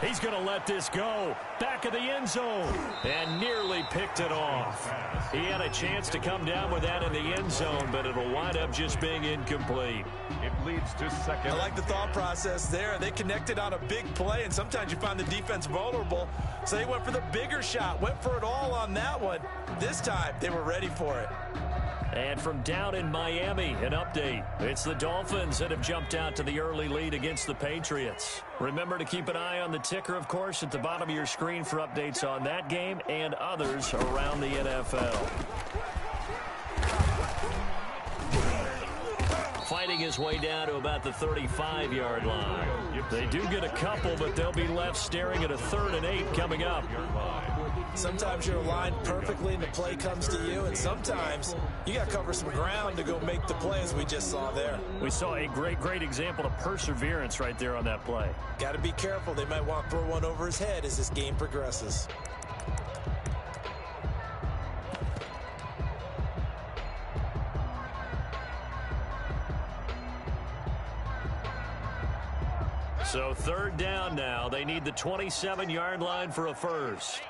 He's going to let this go. Back of the end zone. And nearly picked it off. He had a chance to come down with that in the end zone, but it'll wind up just being incomplete. It leads to second. I like the thought process there. They connected on a big play, and sometimes you find the defense vulnerable. So they went for the bigger shot, went for it all on that one. This time, they were ready for it. And from down in Miami, an update. It's the Dolphins that have jumped out to the early lead against the Patriots. Remember to keep an eye on the ticker, of course, at the bottom of your screen for updates on that game and others around the NFL. Fighting his way down to about the 35-yard line. They do get a couple, but they'll be left staring at a 3rd and 8 coming up. Sometimes you're aligned perfectly and the play comes to you, and sometimes you got to cover some ground to go make the play, as we just saw there. We saw a great example of perseverance right there on that play. Got to be careful. They might want to throw one over his head as this game progresses. So 3rd down now. They need the 27-yard line for a first.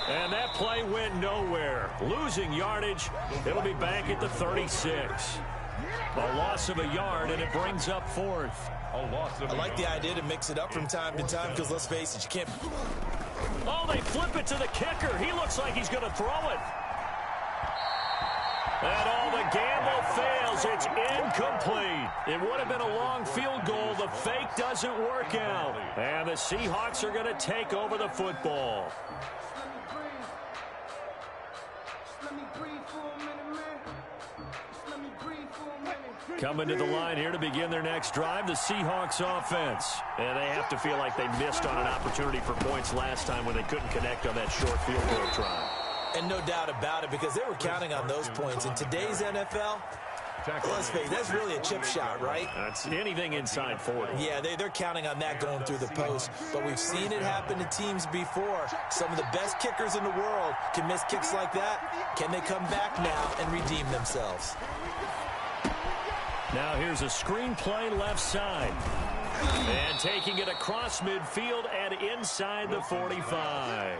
And that play went nowhere. Losing yardage. It'll be back at the 36. A loss of a yard, and it brings up 4th. I like the idea to mix it up from time to time because, let's face it, you can't... Oh, they flip it to the kicker. He looks like he's going to throw it. And all the gamble fails. It's incomplete. It would have been a long field goal. The fake doesn't work out. And the Seahawks are going to take over the football. Coming to the line here to begin their next drive, the Seahawks offense. And they have to feel like they missed on an opportunity for points last time when they couldn't connect on that short field goal try. And no doubt about it, because they were counting on those points. In today's NFL, let's face it, that's really a chip shot, right? That's anything inside 40. Yeah, they're counting on that going through the post. But we've seen it happen to teams before. Some of the best kickers in the world can miss kicks like that. Can they come back now and redeem themselves? Now here's a screen play left side. And taking it across midfield and inside the 45.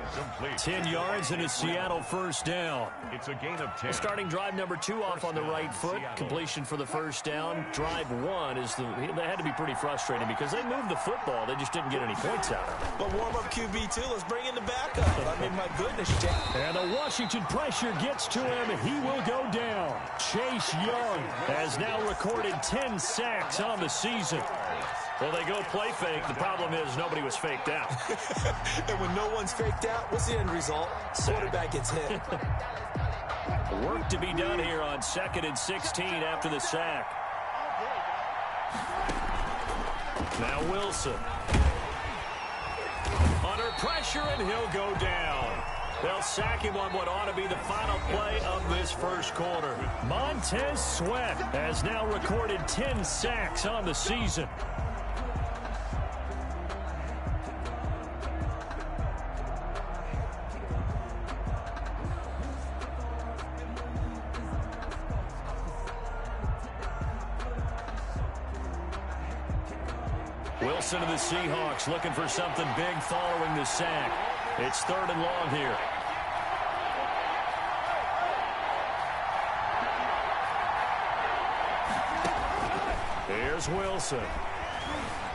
10 yards and a Seattle first down. It's a gain of 10. Starting drive number 2 off on the right foot. Completion for the first down. Drive 1 is that had to be pretty frustrating because they moved the football. They just didn't get any points out of it. But warm-up QB2, let's bring in the backup. I mean, my goodness, Jack. And the Washington pressure gets to him. He will go down. Chase Young has now recorded 10 sacks on the season. Well, they go play fake. The problem is nobody was faked out. And when no one's faked out, what's the end result? Quarterback gets hit. Work to be done here on 2nd and 16 after the sack. Now Wilson. Under pressure, and he'll go down. They'll sack him on what ought to be the final play of this first quarter. Montez Sweat has now recorded 10 sacks on the season. Wilson of the Seahawks looking for something big following the sack. It's 3rd and long here. Here's Wilson.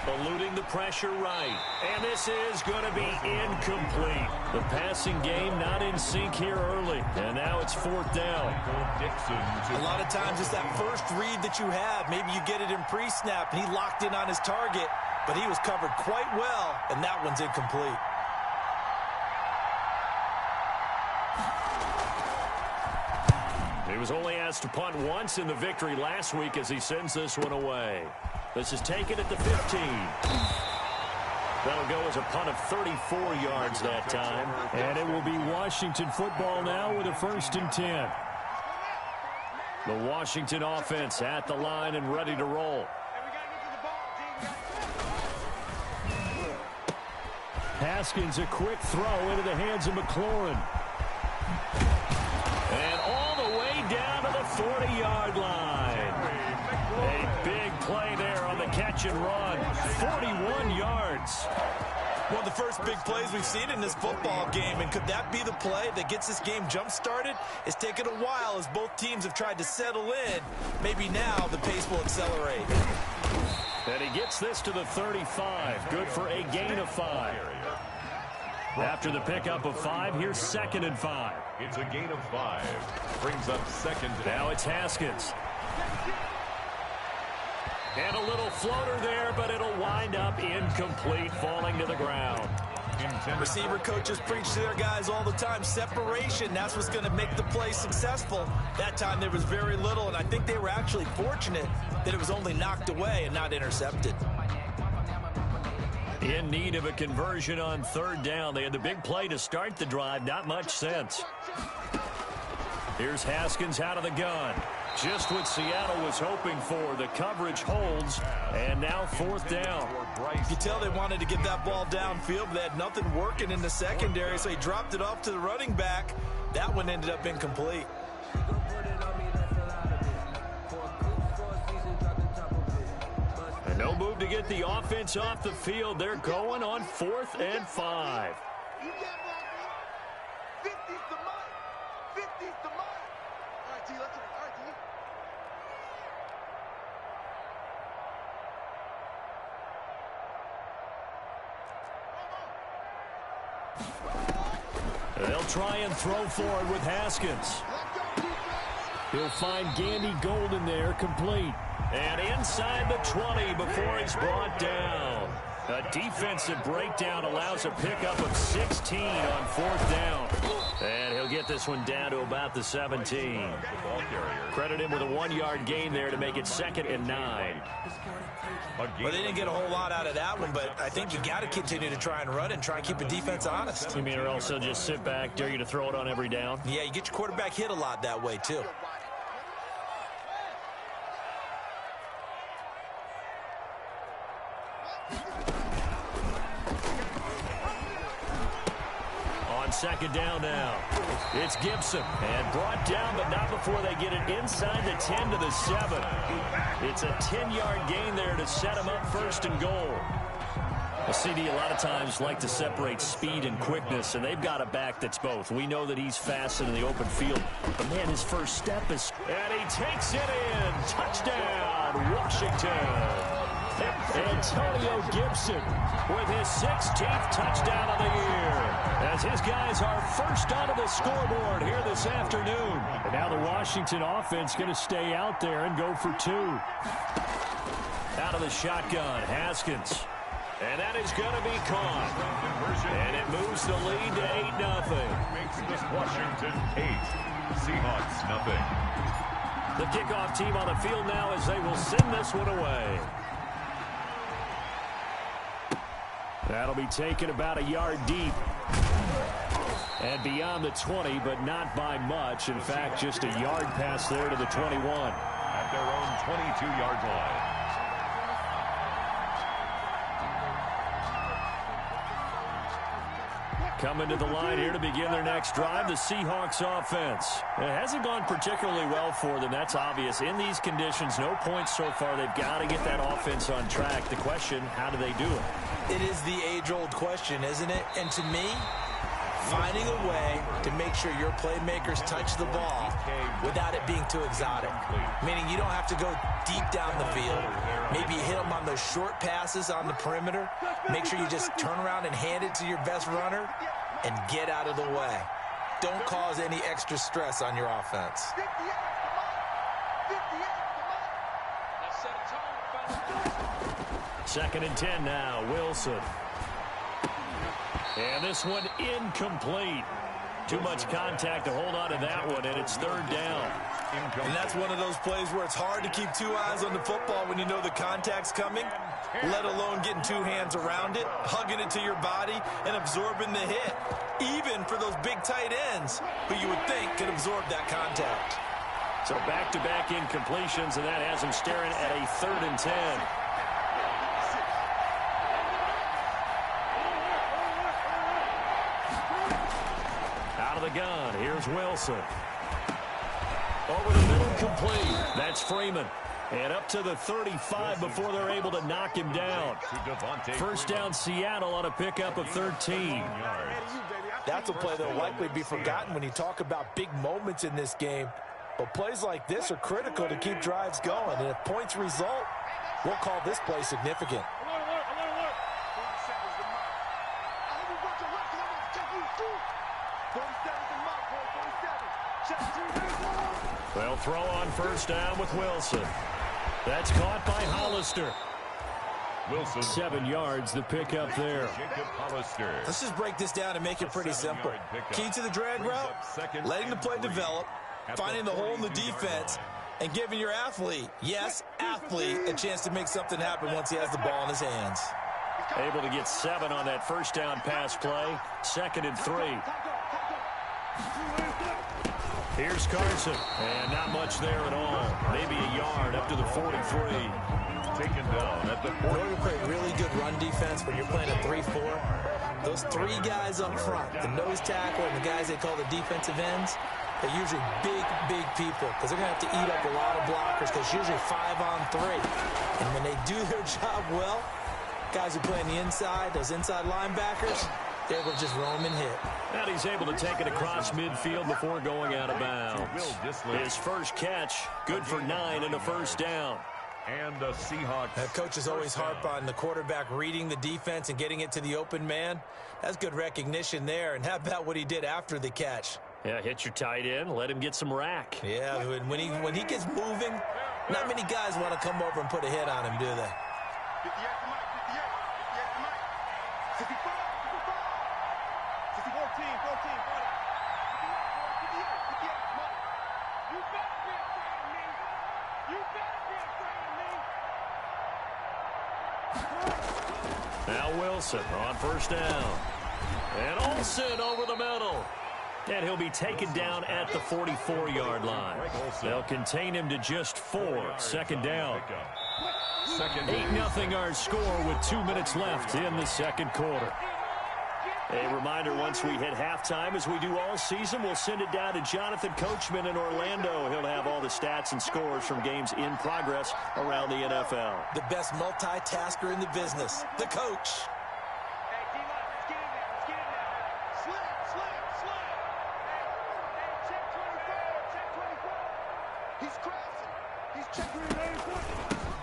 Eluding the pressure right. And this is going to be incomplete. The passing game not in sync here early. And now it's 4th down. A lot of times it's that first read that you have. Maybe you get it in pre-snap, and he locked in on his target. But he was covered quite well, and that one's incomplete. He was only asked to punt once in the victory last week as he sends this one away. This is taken at the 15. That'll go as a punt of 34 yards that time. And it will be Washington football now with a 1st and 10. The Washington offense at the line and ready to roll. Haskins, a quick throw into the hands of McLaurin. And all the way down to the 40-yard line. catch and run. 41 yards. One of the first big plays we've seen in this football game, and could that be the play that gets this game jump-started? It's taken a while as both teams have tried to settle in. Maybe now the pace will accelerate. And he gets this to the 35. Good for a gain of 5. After the pickup of 5, here's 2nd and 5. It's a gain of 5. Brings up 2nd. Now it's Haskins. And a little floater there, but it'll wind up incomplete, falling to the ground. Receiver coaches preach to their guys all the time. Separation, that's what's going to make the play successful. That time there was very little, and I think they were actually fortunate that it was only knocked away and not intercepted. In need of a conversion on 3rd down. They had the big play to start the drive. Not much sense. Here's Haskins out of the gun. Just what Seattle was hoping for. The coverage holds, and now 4th down. You could tell they wanted to get that ball downfield, but they had nothing working in the secondary, so he dropped it off to the running back. That one ended up incomplete. And no move to get the offense off the field. They're going on 4th and 5. They'll try and throw forward with Haskins. He'll find Gandy Golden there, complete. And inside the 20 before he's brought down. A defensive breakdown allows a pickup of 16 on 4th down. And he'll get this one down to about the 17. Credit him with a 1-yard gain there to make it 2nd and 9. Well, they didn't get a whole lot out of that one, but I think you got to continue to try and run and try and keep the defense honest. You mean or else they'll just sit back, dare you to throw it on every down? Yeah, you get your quarterback hit a lot that way, too. On 2nd down now, it's Gibson. And brought down, but not before they get it inside the 10 to the 7. It's a 10-yard gain there to set them up 1st and goal. A CD a lot of times like to separate speed and quickness, and they've got a back that's both. We know that he's fast in the open field. But, man, his first step is... And he takes it in. Touchdown, Washington. Antonio Gibson with his 16th touchdown of the year, as his guys are first onto the scoreboard here this afternoon. And now the Washington offense going to stay out there and go for 2. Out of the shotgun, Haskins. And that is going to be caught. And it moves the lead to 8-0. Makes this Washington 8. Seahawks nothing. The kickoff team on the field now as they will send this one away. That'll be taken about a yard deep. And beyond the 20, but not by much. In fact, just a yard pass there to the 21. At their own 22-yard line. Coming to the line here to begin their next drive, the Seahawks offense. It hasn't gone particularly well for them. That's obvious. In these conditions, no points so far. They've got to get that offense on track. The question, how do they do it? It is the age-old question, isn't it? And to me, finding a way to make sure your playmakers touch the ball without it being too exotic. Meaning you don't have to go deep down the field. Maybe you hit them on those short passes on the perimeter. Make sure you just turn around and hand it to your best runner and get out of the way. Don't cause any extra stress on your offense. Second and 10 now, Wilson. And this one incomplete. Too much contact to hold on to that one, and it's 3rd down. And that's one of those plays where it's hard to keep 2 eyes on the football when you know the contact's coming, let alone getting 2 hands around it, hugging it to your body, and absorbing the hit. Even for those big tight ends who you would think could absorb that contact. So back-to-back incompletions, and that has him staring at a 3rd and 10. The gun. Here's Wilson. Over the middle, complete. That's Freeman. And up to the 35 before they're able to knock him down. First down, Seattle on a pickup of 13. That's a play that will likely be forgotten when you talk about big moments in this game. But plays like this are critical to keep drives going. And if points result, we'll call this play significant. They'll throw on first down with Wilson. That's caught by Hollister. Wilson. 7 yards, the pickup there. Let's just break this down and make it pretty simple. Key to the drag route, letting the play develop, finding the hole in the defense, and giving your athlete, yes, athlete, a chance to make something happen once he has the ball in his hands. Able to get 7 on that first down pass play. 2nd and 3. Here's Carson. And not much there at all. Maybe a yard up to the 43. Taken down at the 40. In order to play really good run defense when you're playing a 3-4, those 3 guys up front, the nose tackle and the guys they call the defensive ends, they're usually big people because they're going to have to eat up a lot of blockers because usually 5 on 3. And when they do their job well, guys who play on the inside, those inside linebackers, they will just roam and hit. And he's able to take it across midfield before going out of bounds. His first catch, good for 9 and a first down. And the Seahawks. Coaches always harp on the quarterback reading the defense and getting it to the open man. That's good recognition there. And how about what he did after the catch? Yeah, hit your tight end, let him get some rack. Yeah, when he gets moving, not many guys want to come over and put a hit on him, do they? Now Wilson on first down. And Olsen over the middle. And he'll be taken down at the 44-yard line. They'll contain him to just 4. 2nd down. 8-0 our score with 2 minutes left in the second quarter. A reminder, once we hit halftime, as we do all season, we'll send it down to Jonathan Coachman in Orlando. He'll have all the stats and scores from games in progress around the NFL. The best multitasker in the business, the coach.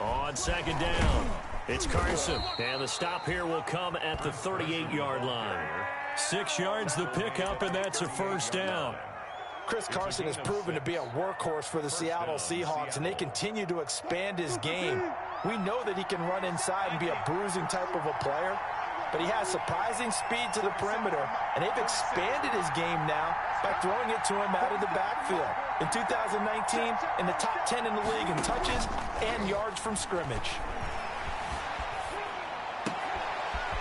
On 2nd down, it's Carson. And the stop here will come at the 38-yard line. 6 yards the pickup, and that's a first down. Chris Carson has proven to be a workhorse for the Seattle Seahawks, and they continue to expand his game. We know that he can run inside and be a bruising type of a player, but he has surprising speed to the perimeter, and they've expanded his game now by throwing it to him out of the backfield. In 2019, in the top 10 in the league in touches and yards from scrimmage.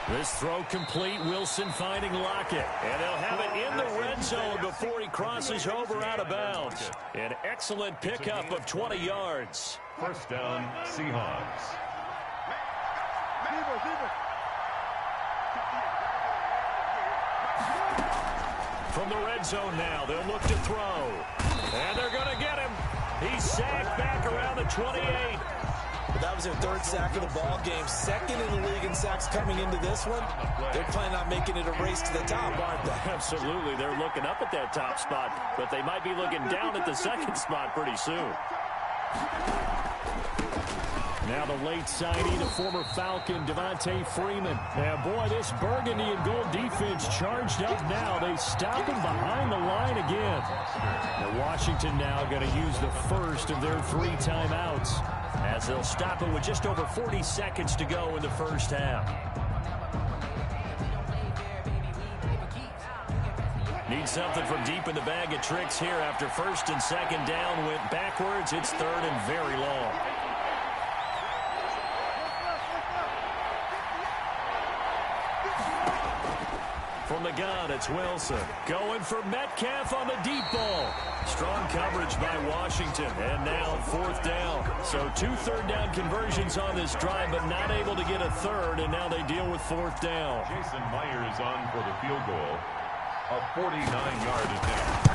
This throw complete. Wilson finding Lockett. And they'll have it in the red zone before he crosses over out of bounds. An excellent pickup of 20 yards. First down, Seahawks. From the red zone now, they'll look to throw. And they're going to get him. He's sacked back around the 28. That was their 3rd sack of the ball game. 2nd in the league in sacks coming into this one. They're planning on making it a race to the top, aren't they? Absolutely. They're looking up at that top spot, but they might be looking down at the 2nd spot pretty soon. Now the late signee, the former Falcon, Devontae Freeman. And boy, this burgundy and gold defense charged up now. They stop him behind the line again. Now Washington now going to use the first of their 3 timeouts, as they'll stop him with just over 40 seconds to go in the first half. Need something from deep in the bag of tricks here after 1st and 2nd down went backwards. It's 3rd and very long. From the gun, it's Wilson. Going for Metcalf on the deep ball. Strong coverage by Washington. And now 4th down. So 2 third-down conversions on this drive, but not able to get a 3rd, and now they deal with 4th down. Jason Myers on for the field goal. A 49-yard attempt.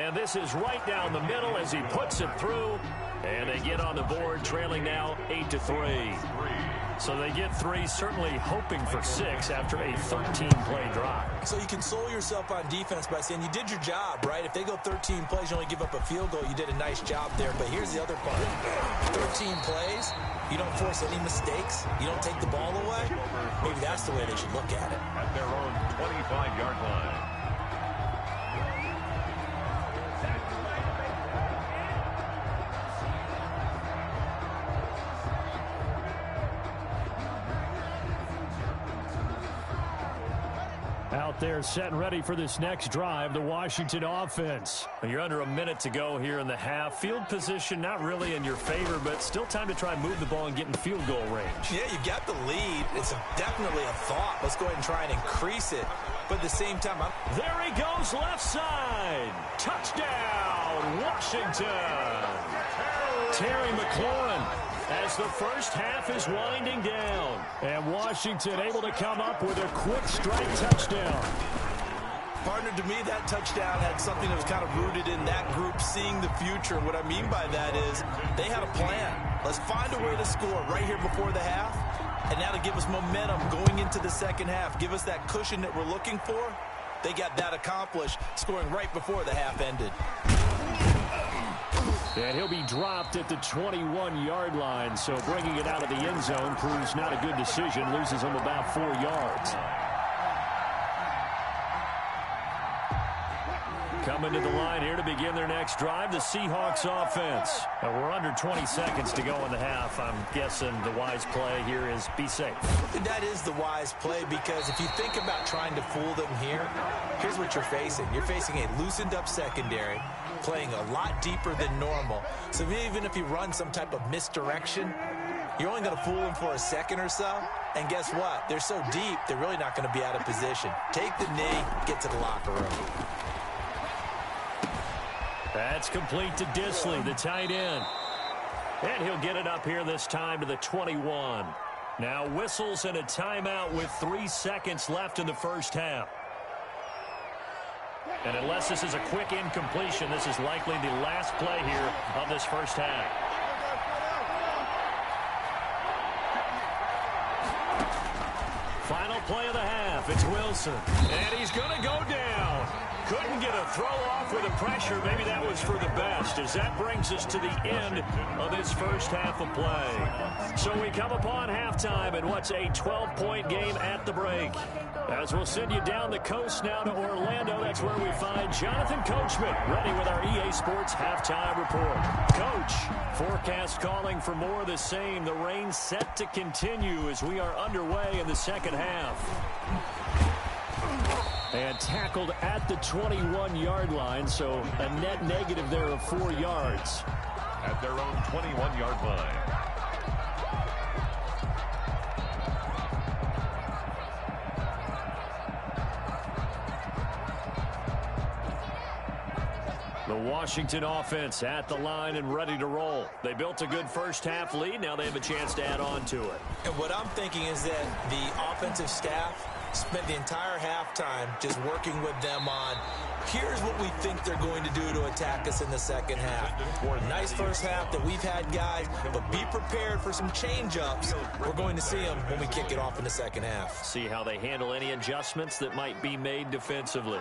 And this is right down the middle as he puts it through. And they get on the board, trailing now 8-3. So they get 3, certainly hoping for 6 after a 13-play drive. So you console yourself on defense by saying you did your job, right? If they go 13 plays, you only give up a field goal, you did a nice job there. But here's the other part. 13 plays, you don't force any mistakes, you don't take the ball away. Maybe that's the way they should look at it. At their own 25-yard line. Out there set and ready for this next drive, the Washington offense. You're under a minute to go here in the half. Field position not really in your favor, but still time to try and move the ball and get in field goal range. Yeah, you got the lead. It's definitely a thought. Let's go ahead and try and increase it. But at the same time, there he goes, left side. Touchdown, Washington. Terry McLaurin, as the first half is winding down. And Washington able to come up with a quick strike touchdown. Partner, to me, that touchdown had something that was kind of rooted in that group seeing the future. What I mean by that is they had a plan. Let's find a way to score right here before the half. And now to give us momentum going into the second half, give us that cushion that we're looking for. They got that accomplished, scoring right before the half ended. And he'll be dropped at the 21-yard line, so bringing it out of the end zone proves not a good decision, loses him about 4 yards. Coming to the line here to begin their next drive, the Seahawks offense. And we're under 20 seconds to go in the half. I'm guessing the wise play here is be safe. That is the wise play, because if you think about trying to fool them here, here's what you're facing. You're facing a loosened up secondary, playing a lot deeper than normal. So even if you run some type of misdirection, you're only going to fool them for a second or so. And guess what? They're so deep, they're really not going to be out of position. Take the knee, get to the locker room. That's complete to Disley, the tight end. And he'll get it up here this time to the 21. Now whistles and a timeout with 3 seconds left in the first half. And unless this is a quick incompletion, this is likely the last play here of this first half. Final play of the half. It's Wilson. And he's going to go down. Couldn't get a throw off with the pressure. Maybe that was for the best, as that brings us to the end of this first half of play. So we come upon halftime in what's a 12-point game at the break. As we'll send you down the coast now to Orlando, that's where we find Jonathan Coachman ready with our EA Sports halftime report. Coach, forecast calling for more of the same. The rain set to continue as we are underway in the second half. And tackled at the 21-yard line, so a net negative there of 4 yards. At their own 21-yard line. The Washington offense at the line and ready to roll. They built a good first half lead. Now they have a chance to add on to it. And what I'm thinking is that the offensive staff spent the entire halftime just working with them on, here's what we think they're going to do to attack us in the second half. Nice first half that we've had, guys, but be prepared for some change-ups. We're going to see them when we kick it off in the second half. See how they handle any adjustments that might be made defensively.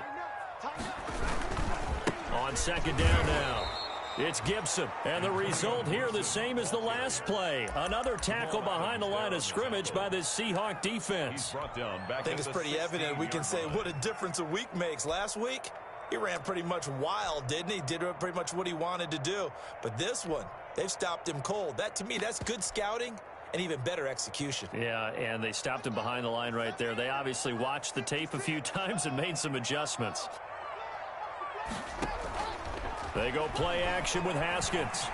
On second down now, it's Gibson. And the result here the same as the last play. Another tackle behind the line of scrimmage by this Seahawk defense. I think it's pretty evident. We can say what a difference a week makes. Last week, he ran pretty much wild, didn't he? Did pretty much what he wanted to do. But this one, they've stopped him cold. That, to me, that's good scouting and even better execution. Yeah, and they stopped him behind the line right there. They obviously watched the tape a few times and made some adjustments. They go play action with Haskins.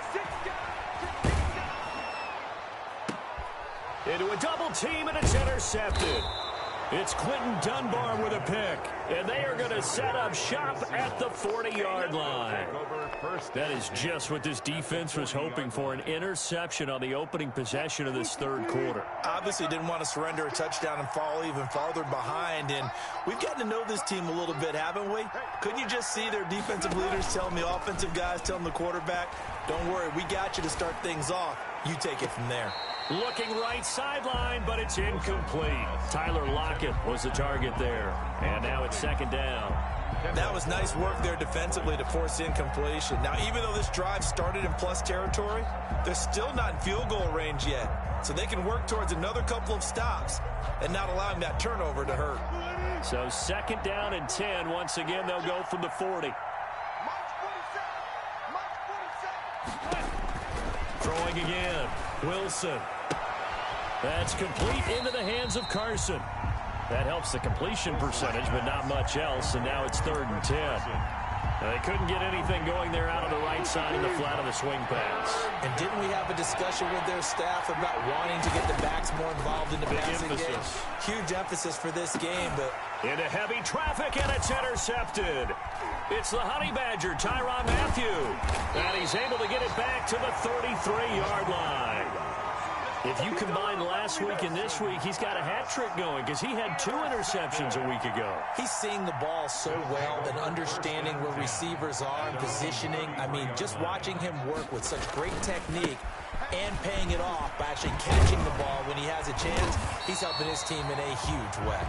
Into a double team, and it's intercepted. It's Quentin Dunbar with a pick. And they are going to set up shop at the 40-yard line. That is just what this defense was hoping for, an interception on the opening possession of this third quarter. Obviously didn't want to surrender a touchdown and fall even farther behind. And we've gotten to know this team a little bit, haven't we? Couldn't you just see their defensive leaders telling the offensive guys, telling the quarterback, don't worry, we got you to start things off. You take it from there. Looking right sideline, but it's incomplete. Tyler Lockett was the target there. And now it's second down. That was nice work there defensively to force incompletion. Now, even though this drive started in plus territory, they're still not in field goal range yet. So they can work towards another couple of stops and not allowing that turnover to hurt. So second down and 10. Once again, they'll go from the 40. Throwing again. Wilson. That's complete into the hands of Carson. That helps the completion percentage, but not much else, and now it's third and 10. They couldn't get anything going there out on the right side in the flat of the swing pass. And didn't we have a discussion with their staff about wanting to get the backs more involved in the passing game? Huge emphasis for this game, but into heavy traffic, and it's intercepted. It's the Honey Badger, Tyrann Mathieu. And he's able to get it back to the 33-yard line. If you combine last week and this week, he's got a hat trick going because he had 2 interceptions a week ago. He's seeing the ball so well and understanding where receivers are and positioning. I mean, just watching him work with such great technique and paying it off by actually catching the ball when he has a chance, he's helping his team in a huge way.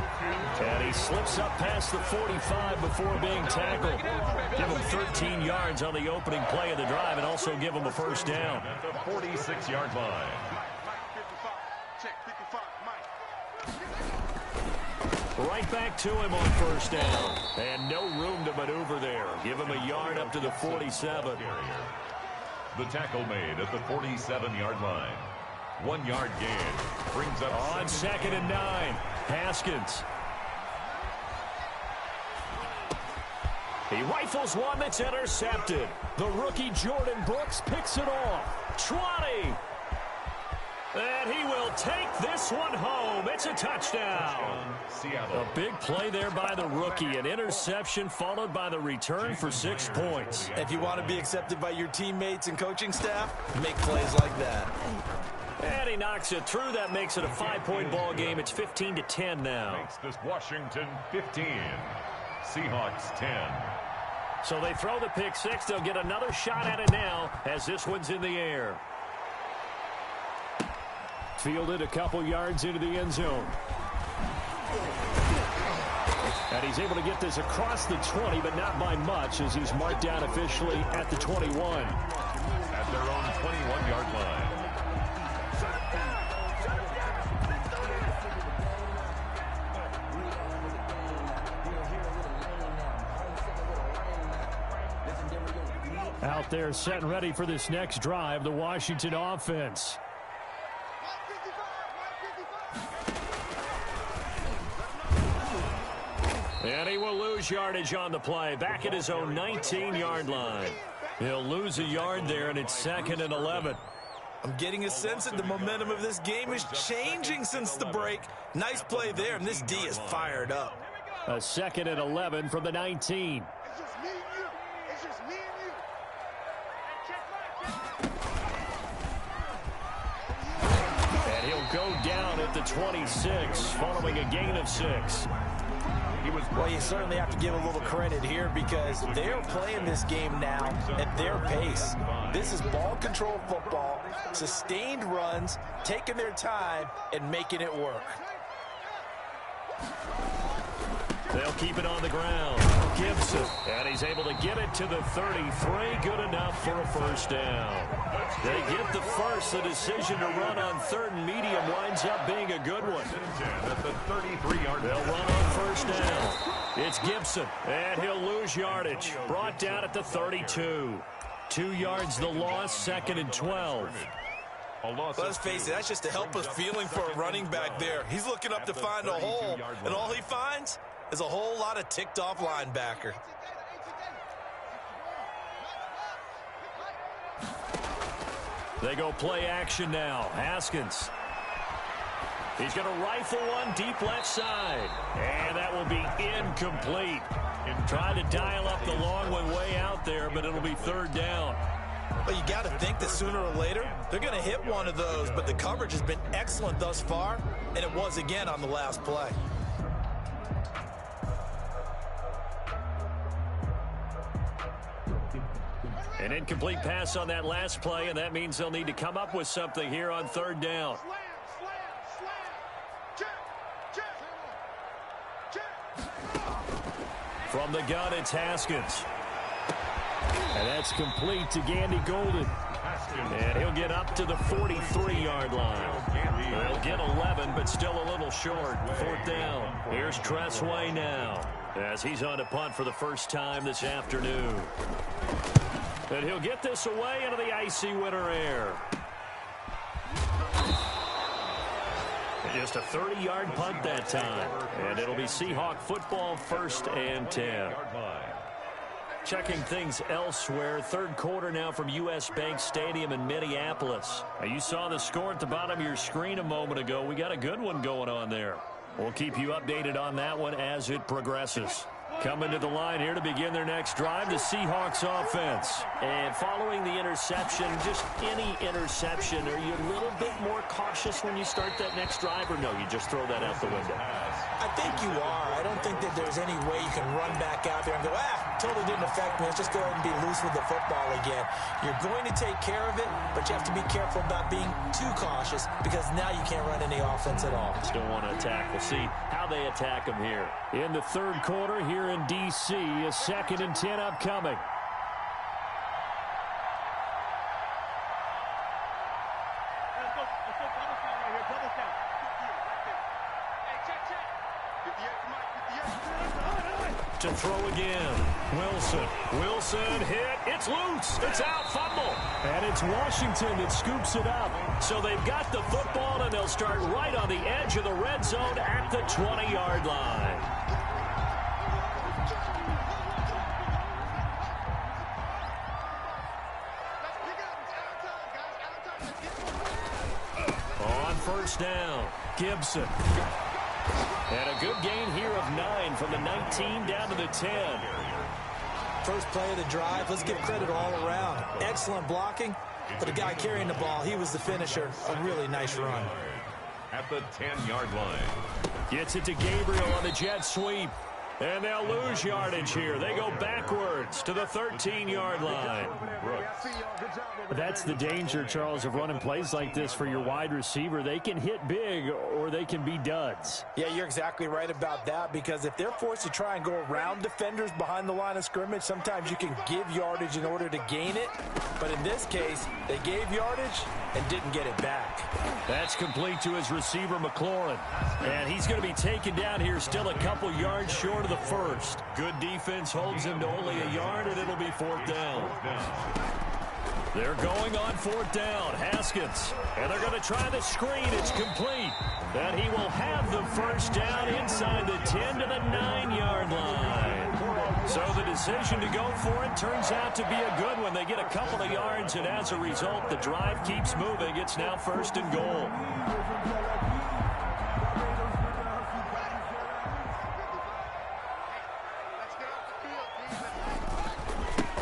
And he slips up past the 45 before being tackled. Give him 13 yards on the opening play of the drive and also give him a first down. At the 46-yard line. Right back to him on first down. And no room to maneuver there. Give him a yard up to the 47. The tackle made at the 47-yard line. 1 yard gain. Brings up on second and 9. Haskins. He rifles one that's intercepted. The rookie Jordan Brooks picks it off. 20. And he will take this one home. It's a touchdown. Seattle. A big play there by the rookie. An interception followed by the return for 6 points. If you want to be accepted by your teammates and coaching staff, make plays like that. And he knocks it through. That makes it a 5-point ball game. It's 15-10 now. Makes this Washington 15. Seahawks 10. So they throw the pick 6. They'll get another shot at it now as this one's in the air. Fielded a couple yards into the end zone. And he's able to get this across the 20, but not by much as he's marked down officially at the 21. At their own 21-yard line. Out there set and ready for this next drive, the Washington offense. And he will lose yardage on the play. Back at his own 19-yard line. He'll lose a yard there, and it's second and 11. I'm getting a sense that the momentum of this game is changing since the break. Nice play there, and this D is fired up. A second and 11 from the 19. It's just me and you. It's just me and you. And he'll go down at the 26 following a gain of 6. Well, you certainly have to give a little credit here because they're playing this game now at their pace. This is ball control football, sustained runs, taking their time, and making it work. They'll keep it on the ground. Gibson, and he's able to get it to the 33. Good enough for a first down. They get the first. The decision to run on third and medium winds up being a good one. At the 33-yard line. They'll run on first down. It's Gibson, and he'll lose yardage. Brought down at the 32. 2 yards the loss, second and 12. Let's face it, that's just a helpless feeling for a running back there. He's looking up to find a hole, and all he finds is a whole lot of ticked-off linebacker. They go play action now. Haskins. He's going to rifle one deep left side. And that will be incomplete. Trying to dial up the long one way out there, but it'll be third down. Well, you got to think that sooner or later, they're going to hit one of those, but the coverage has been excellent thus far, and it was again on the last play. An incomplete pass on that last play, and that means they'll need to come up with something here on third down. From the gun, it's Haskins. And that's complete to Gandy Golden. And he'll get up to the 43-yard line. He'll get 11, but still a little short. Fourth down. Here's Tressway now, as he's on to punt for the first time this afternoon. And he'll get this away into the icy winter air. Just a 30-yard punt that time. And it'll be Seahawk football, 1st and 10. Checking things elsewhere. Third quarter now from U.S. Bank Stadium in Minneapolis. Now, you saw the score at the bottom of your screen a moment ago. We got a good one going on there. We'll keep you updated on that one as it progresses. Coming to the line here to begin their next drive, the Seahawks offense. And following the interception, just any interception, are you a little bit more cautious when you start that next drive, or no, you just throw that out the window? I think you are. I don't think that there's any way you can run back out there and go, totally didn't affect me. Let's just go ahead and be loose with the football again. You're going to take care of it, but you have to be careful about being too cautious because now you can't run any offense at all. Still want to attack. We'll see how they attack them here. In the third quarter here in D.C., a 2nd and 10 upcoming. To throw again. Wilson hit. It's loose. It's out. Fumble. And it's Washington that scoops it up. So they've got the football, and they'll start right on the edge of the red zone at the 20-yard line. On first down, Gibson. And a good gain here of 9 from the 19 down to the 10. First play of the drive, let's give credit all around. Excellent blocking, but the guy carrying the ball, he was the finisher. A really nice run. At the 10-yard line. Gets it to Gabriel on the jet sweep. And they'll lose yardage here. They go backwards to the 13-yard line. That's the danger, Charles, of running plays like this for your wide receiver. They can hit big or they can be duds. Yeah, you're exactly right about that, because if they're forced to try and go around defenders behind the line of scrimmage, sometimes you can give yardage in order to gain it. But in this case, they gave yardage and didn't get it back. That's complete to his receiver, McLaurin. And he's going to be taken down here still a couple yards short of the first. Good defense holds him to only a yard, and it'll be fourth down. They're going on fourth down. Haskins. And they're going to try the screen. It's complete. And he will have the first down inside the 10 to the 9-yard line. So the decision to go for it turns out to be a good one. They get a couple of yards, and as a result, the drive keeps moving. It's now 1st and goal.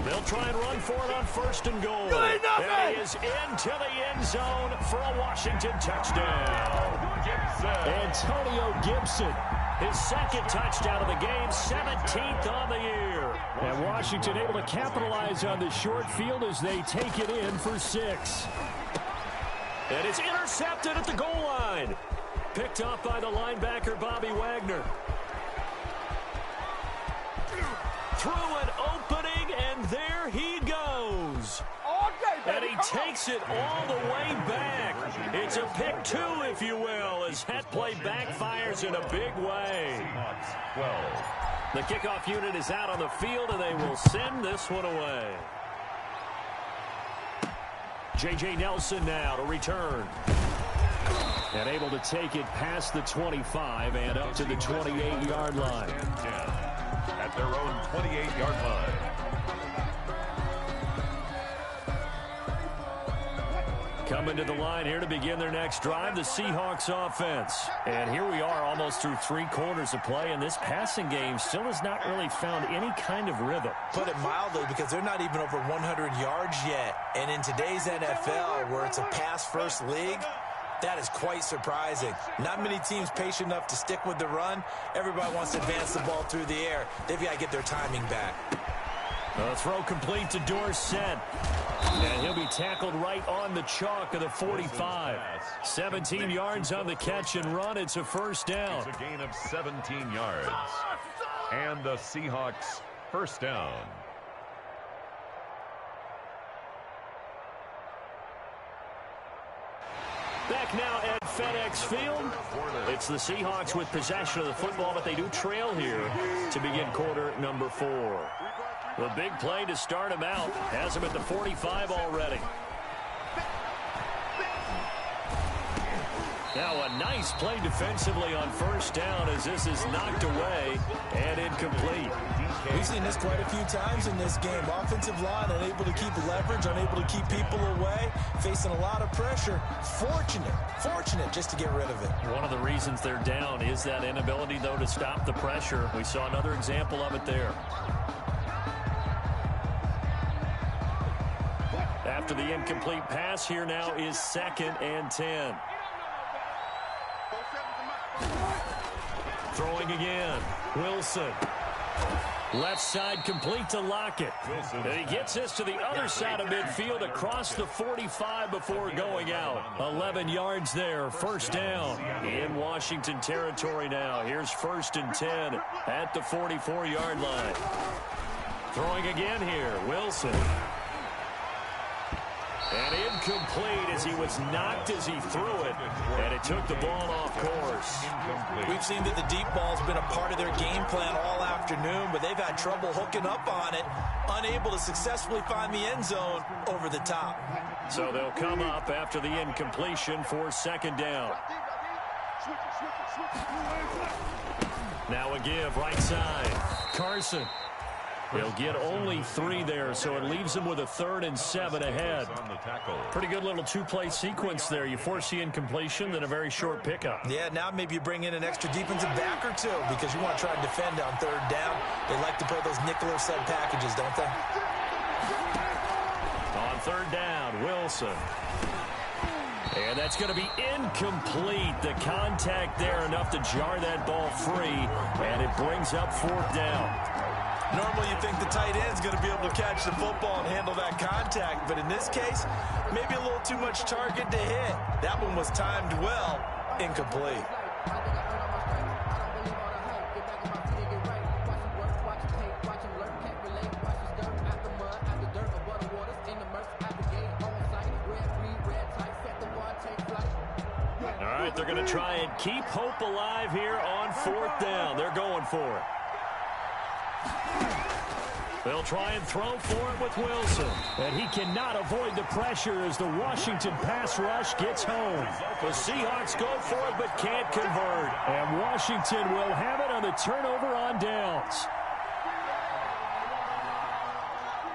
They'll try and run for it on 1st and goal. And he is into the end zone for a Washington touchdown. Antonio Gibson, his 2nd touchdown of the game, 17th on the year. And Washington able to capitalize on the short field as they take it in for 6. And it's intercepted at the goal line. Picked up by the linebacker, Bobby Wagner. Through an opening, and there he goes. And he takes it all the way back. It's a pick 2, if you will, as that play backfires in a big way. The kickoff unit is out on the field, and they will send this one away. J.J. Nelson now to return. And able to take it past the 25 and up to the 28-yard line. At their own 28-yard line. Coming to the line here to begin their next drive, the Seahawks offense. And here we are almost through 3 quarters of play, and this passing game still has not really found any kind of rhythm. Put it mildly, because they're not even over 100 yards yet. And in today's NFL, where it's a pass-first league, that is quite surprising. Not many teams patient enough to stick with the run. Everybody wants to advance the ball through the air. They've got to get their timing back. A throw complete to Dorsett. And he'll be tackled right on the chalk of the 45. 17 yards on the catch and run. It's a first down. It's a gain of 17 yards. And the Seahawks first down. Back now at FedEx Field. It's the Seahawks with possession of the football, but they do trail here to begin quarter number 4. The big play to start him out. Has him at the 45 already. Now a nice play defensively on first down as this is knocked away and incomplete. We've seen this quite a few times in this game. Offensive line unable to keep leverage, unable to keep people away, facing a lot of pressure. Fortunate just to get rid of it. One of the reasons they're down is that inability, though, to stop the pressure. We saw another example of it there. After the incomplete pass, here now is 2nd and 10. Throwing again. Wilson. Left side complete to Lockett. And he gets this to the other side of midfield across the 45 before going out. 11 yards there. First down in Washington territory now. Here's 1st and 10 at the 44-yard line. Throwing again here. Wilson. And incomplete as he was knocked as he threw it, and it took the ball off course. We've seen that the deep ball's been a part of their game plan all afternoon, but they've had trouble hooking up on it, unable to successfully find the end zone over the top. So they'll come up after the incompletion for 2nd down. Now a give, right side. Carson. He'll get only 3 there, so it leaves him with a 3rd and 7 ahead. Pretty good little 2-play sequence there. You force the incompletion, then a very short pickup. Yeah, now maybe you bring in an extra defensive back or 2 because you want to try and defend on 3rd down. They like to play those nickel or sub packages, don't they? On 3rd down, Wilson. And that's going to be incomplete. The contact there enough to jar that ball free, and it brings up 4th down. Normally you think the tight end's going to be able to catch the football and handle that contact, but in this case, maybe a little too much target to hit. That one was timed well, incomplete. All right, they're going to try and keep hope alive here on 4th down. They're going for it. They'll try and throw for it with Wilson. And he cannot avoid the pressure as the Washington pass rush gets home. The Seahawks go for it but can't convert. And Washington will have it on the turnover on downs.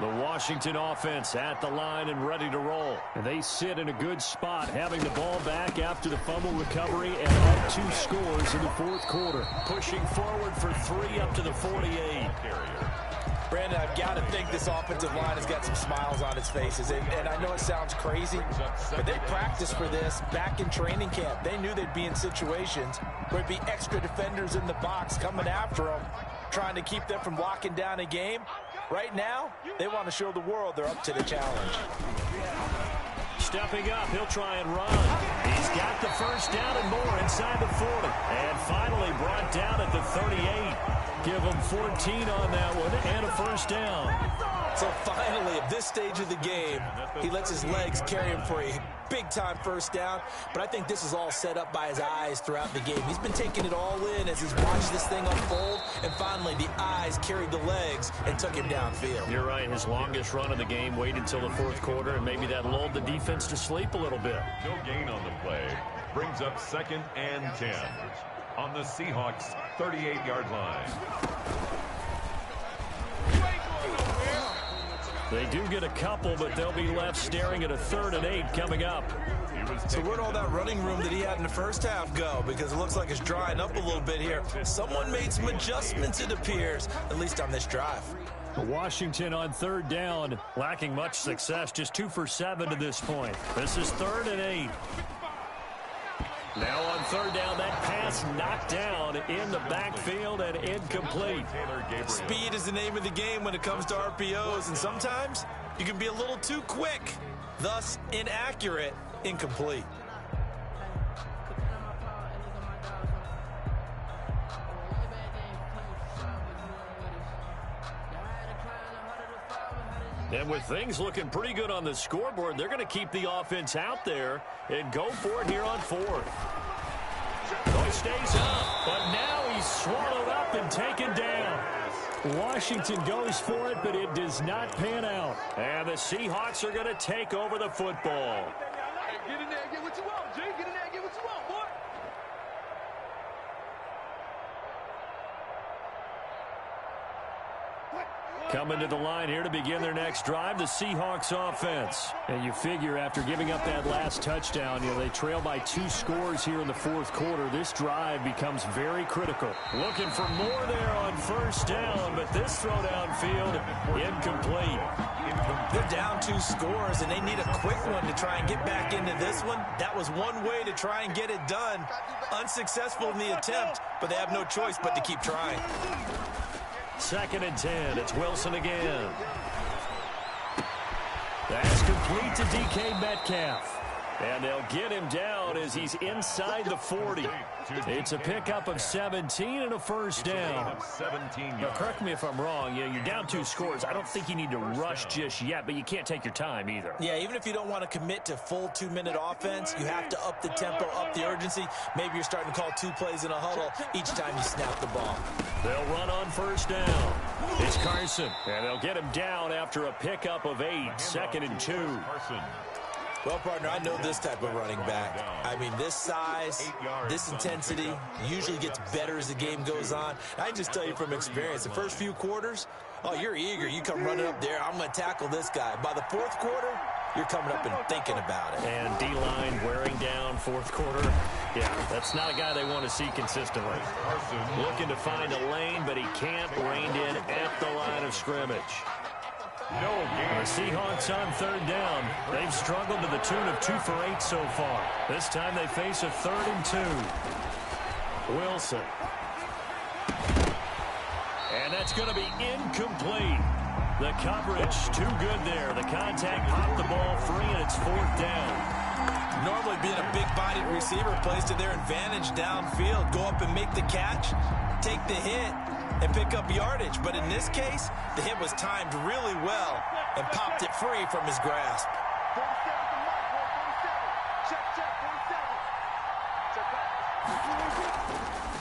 The Washington offense at the line and ready to roll. And they sit in a good spot, having the ball back after the fumble recovery and up 2 scores in the 4th quarter. Pushing forward for 3 up to the 48. Brandon, I've got to think this offensive line has got some smiles on its faces. And I know it sounds crazy, but they practiced for this back in training camp. They knew they'd be in situations where there'd be extra defenders in the box coming after them, trying to keep them from locking down a game. Right now, they want to show the world they're up to the challenge. Stepping up, he'll try and run. He's got the first down and more inside the 40. And finally brought down at the 38. Give him 14 on that one and a first down. So finally, at this stage of the game, he lets his legs carry him for a big-time first down. But I think this is all set up by his eyes throughout the game. He's been taking it all in as he's watched this thing unfold. And finally, the eyes carried the legs and took him downfield. You're right. His longest run of the game waited until the 4th quarter, and maybe that lulled the defense to sleep a little bit. No gain on the play. Brings up 2nd and 10 on the Seahawks 38-yard line. They do get a couple, but they'll be left staring at a 3rd and 8 coming up. So where'd all that running room that he had in the first half go? Because it looks like it's drying up a little bit here. Someone made some adjustments, it appears, at least on this drive. Washington on 3rd down, lacking much success, just 2 for 7 to this point. This is 3rd and 8. Now on 3rd down, that pass knocked down in the backfield and incomplete. Speed is the name of the game when it comes to RPOs, and sometimes you can be a little too quick, thus inaccurate, incomplete. And with things looking pretty good on the scoreboard, they're going to keep the offense out there and go for it here on 4th. He stays up, but now he's swallowed up and taken down. Washington goes for it, but it does not pan out. And the Seahawks are going to take over the football. Hey, get in there and get what you want, G. Get in there and get what you want, boy. Coming to the line here to begin their next drive, the Seahawks offense. And you figure after giving up that last touchdown, they trail by 2 scores here in the 4th quarter. This drive becomes very critical. Looking for more there on 1st down, but this throw downfield, incomplete. They're down 2 scores, and they need a quick one to try and get back into this one. That was one way to try and get it done. Unsuccessful in the attempt, but they have no choice but to keep trying. 2nd and 10. It's Wilson again. That's complete to DK Metcalf. And they'll get him down as he's inside the 40. It's a pickup of 17 and a 1st down. Now, correct me if I'm wrong. You're down 2 scores. I don't think you need to rush just yet, but you can't take your time either. Yeah, even if you don't want to commit to full 2-minute offense, you have to up the tempo, up the urgency. Maybe you're starting to call 2 plays in a huddle each time you snap the ball. They'll run on 1st down. It's Carson, and they'll get him down after a pickup of 8. 2nd and 2. Well, partner, I know this type of running back. I mean, this size, this intensity usually gets better as the game goes on. I can just tell you from experience, the first few quarters, oh, you're eager. You come running up there, I'm going to tackle this guy. By the 4th quarter, you're coming up and thinking about it. And D-line wearing down 4th quarter. Yeah, that's not a guy they want to see consistently. Looking to find a lane, but he can't. Reined in at the line of scrimmage. The Seahawks on 3rd down. They've struggled to the tune of 2 for 8 so far. This time they face a 3rd and 2. Wilson. And that's going to be incomplete. The coverage too good there. The contact popped the ball free, and it's 4th down. Normally being a big-bodied receiver plays to their advantage downfield. Go up and make the catch, take the hit, and pick up yardage. But in this case, the hit was timed really well and popped it free from his grasp.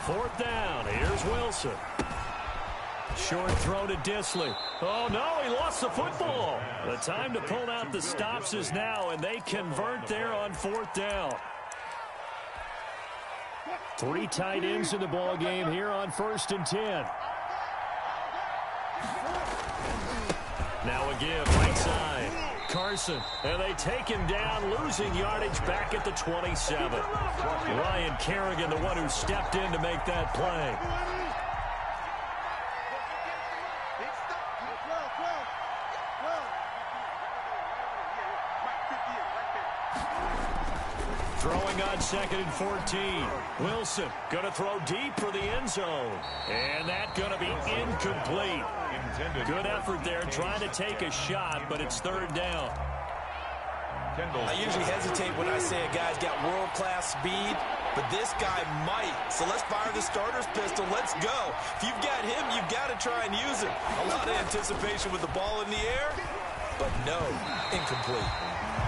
4th down. Here's Wilson. Short throw to Disley. Oh, no, he lost the football. The time to pull out the stops is now, and they convert there on 4th down. 3 tight ends in the ball game here on 1st and 10. Now again, right side. Carson, and they take him down, losing yardage back at the 27. Ryan Kerrigan, the one who stepped in to make that play. Throwing on 2nd and 14. Wilson going to throw deep for the end zone. And that's going to be incomplete. Good effort there trying to take a shot, but it's 3rd down. I usually hesitate when I say a guy's got world-class speed, but this guy might. So let's fire the starter's pistol. Let's go. If you've got him, you've got to try and use him. A lot of anticipation with the ball in the air, but no, incomplete.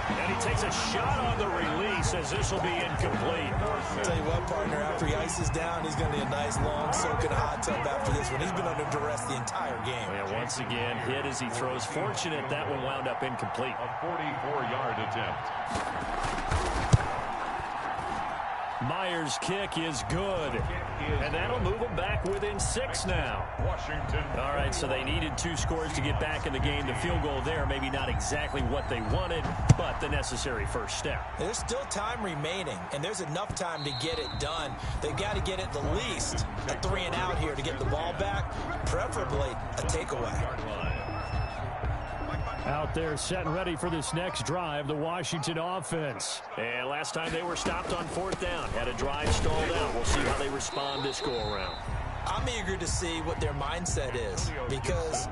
And he takes a shot on the release as this will be incomplete. I'll tell you what, partner, after he ices down, he's going to need a nice, long, soaking hot tub after this one. He's been under duress the entire game. And once again, hit as he throws. Fortunate that one wound up incomplete. A 44-yard attempt. Myers' kick is good. And that'll move them back within 6 now. Washington. All right, so they needed 2 scores to get back in the game. The field goal there, maybe not exactly what they wanted, but the necessary first step. There's still time remaining, and there's enough time to get it done. They've got to get at the least a 3 and out here to get the ball back, preferably a takeaway. Out there set and ready for this next drive, the Washington offense. And last time they were stopped on 4th down, had a drive stalled out. We'll see how they respond this go-around. I'm eager to see what their mindset is, because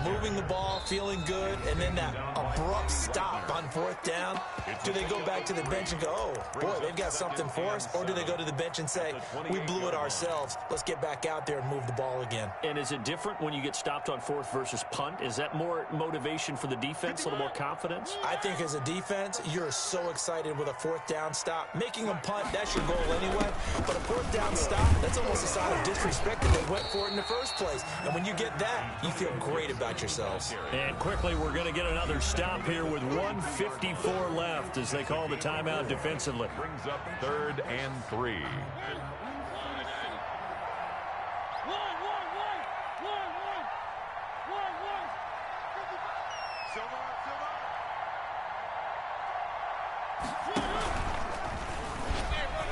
moving the ball, feeling good, and then that abrupt stop on 4th down, do they go back to the bench and go, oh, boy, they've got something for us, or do they go to the bench and say, we blew it ourselves, let's get back out there and move the ball again? And is it different when you get stopped on 4th versus punt? Is that more motivation for the defense, a little more confidence? I think as a defense, you're so excited with a 4th down stop. Making them punt, that's your goal anyway, but a 4th down stop, that's almost a sign of disrespect that they went for it in the first place. And when you get that, you feel great about yourselves. And quickly, we're going to get another stop here with 1:54 left as they call the timeout defensively. Brings up 3rd and 3.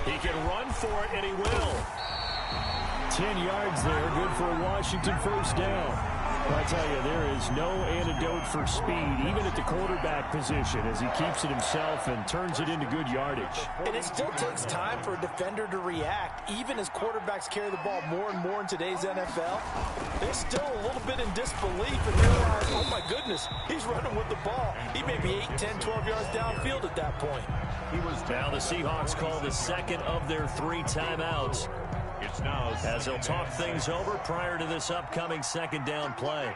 He can run for it, and he will. 10 yards there, good for a Washington first down. I tell you, there is no antidote for speed, even at the quarterback position, as he keeps it himself and turns it into good yardage. And it still takes time for a defender to react. Even as quarterbacks carry the ball more and more in today's NFL, they're still a little bit in disbelief and realize, oh my goodness, he's running with the ball. He may be 8, 10, 12 yards downfield at that point. Now the Seahawks call the second of their 3 timeouts, as they'll talk things over prior to this upcoming 2nd down play.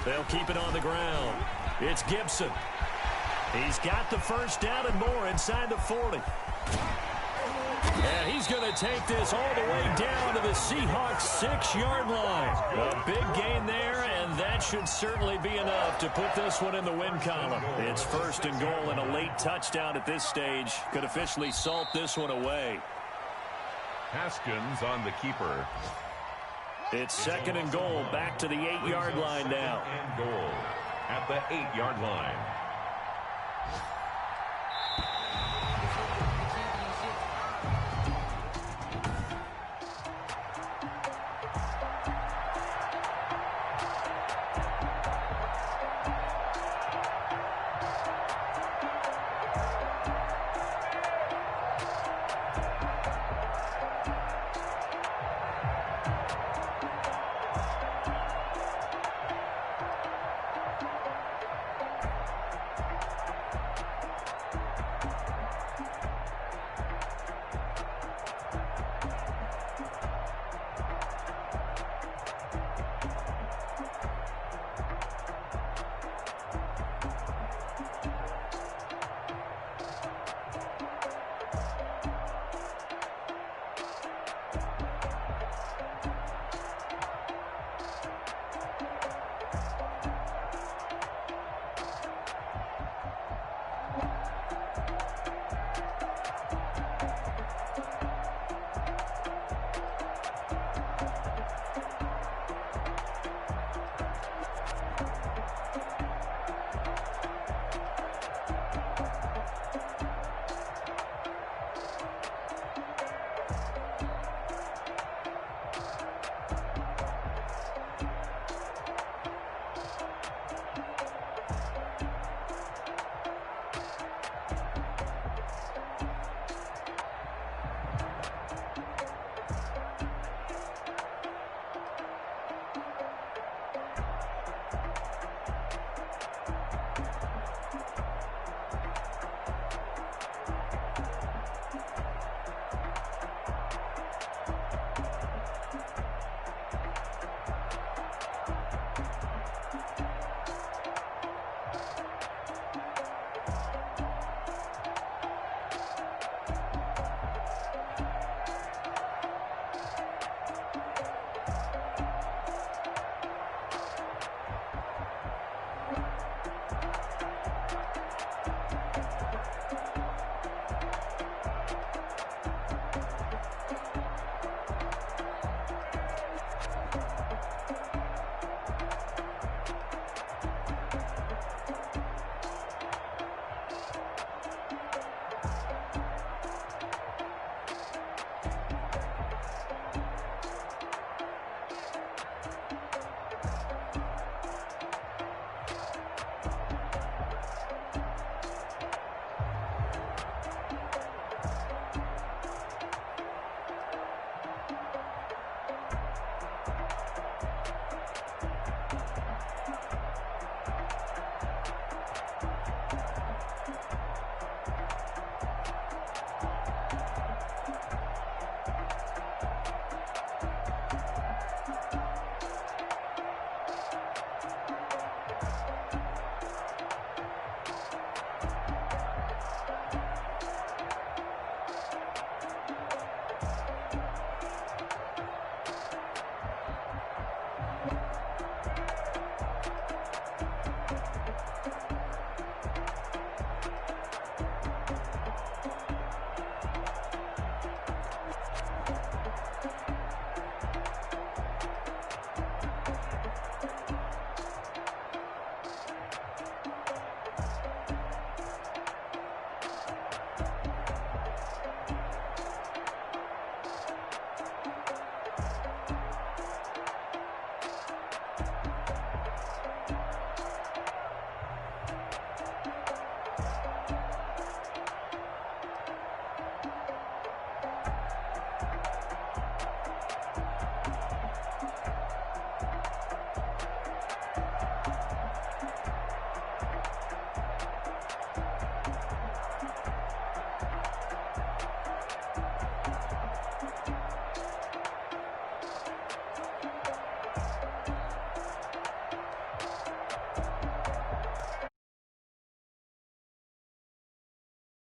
They'll keep it on the ground. It's Gibson. He's got the first down and more inside the 40. And he's going to take this all the way down to the Seahawks 6-yard line. A big gain there, and that should certainly be enough to put this one in the win column. It's 1st and goal, and a late touchdown at this stage could officially salt this one away. Haskins on the keeper. It's 2nd and goal, back to the 8-yard line now. And goal at the 8-yard line.